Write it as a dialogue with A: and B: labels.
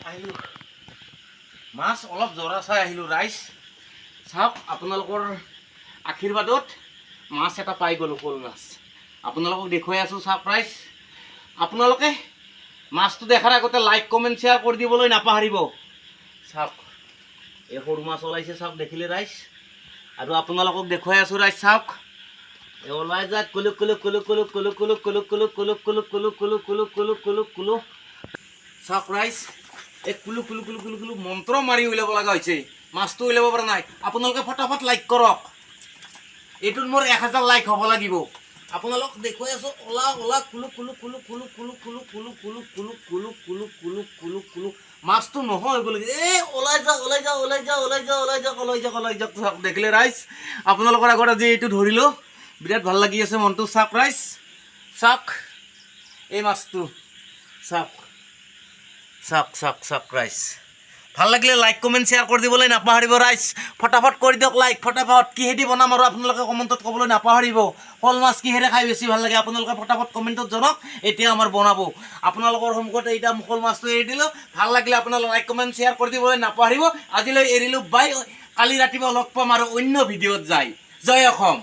A: আহিলোঁ মাছ অলপ জৰা চাই আহিলোঁ ৰাইজ চাওক আপোনালোকৰ আশীৰ্বাদত মাছ এটা পাই গ'লোঁ শ'ল মাছ আপোনালোকক দেখুৱাই আছোঁ চাওক ৰাইজ আপোনালোকে মাছটো দেখাৰ আগতে লাইক কমেণ্ট শ্বেয়াৰ কৰি দিবলৈ নাপাহৰিব চাওক এই সৰু মাছ ওলাইছে চাওক দেখিলে ৰাইজ আৰু আপোনালোকক দেখুৱাই আছোঁ ৰাইজ চাওক এই ওলাই যায় কুলুক কুলুক কুলুক কুলুক কুলুক কুলুক কুলুক কুলুক কুলুক কুলুক কুলুক কুলুক কুলুক কুলুক কুলুক কুলুক চাওক ৰাইজ এই কুলুক কুলুক কুলুক কুলুক কুলুক মন্ত্ৰ মাৰি উলিয়াব লগা হৈছে মাছটো উলিয়াব পৰা নাই আপোনালোকে ফটাফট লাইক কৰক এইটোত মোৰ 1000 লাইক হ'ব লাগিব আপোনালোক দেখুৱাই আছোঁ ওলা ওলা কুলুক কুলুক কুলুক কুলুক কুলুক কুলুক কুলুক কুলুক কুলুক কুলুক কুলুক কুলুক কুলুক কুলুক মাছটো নহয় গ'ল এই ওলাই যাওক ওলাই যাওক ওলাই যাওক ওলাই যাওক ওলাই যাওক ওলাই যাওক ওলাই যাওক চাওক দেখিলে ৰাইজ আপোনালোকৰ আগত আজি এইটো ধৰিলোঁ বিৰাট ভাল লাগি আছে মনটো চাওক ৰাইজ চাওক এই মাছটো চাওক চাওক চাওক চাওক ৰাইজ ভাল লাগিলে লাইক কমেণ্ট শ্বেয়াৰ কৰি দিবলৈ নাপাহৰিব ৰাইজ ফটাফট কৰি দিয়ক লাইক ফটাফট কিহেদি বনাম আৰু আপোনালোকে কমেণ্টত ক'বলৈ নাপাহৰিব শ'ল মাছ কিহেৰে খাই বেছি ভাল লাগে আপোনালোকে ফটাফট কমেণ্টত জনাওক এতিয়া আমাৰ বনাব আপোনালোকৰ সন্মুখত এতিয়া শ'ল মাছটো এৰি দিলোঁ ভাল লাগিলে আপোনালোকে লাইক কমেণ্ট শ্বেয়াৰ কৰি দিবলৈ নাপাহৰিব আজিলৈ এৰিলোঁ বাই কালি ৰাতিপুৱা লগ পাম আৰু অন্য ভিডিঅ'ত যায় জয় অসম।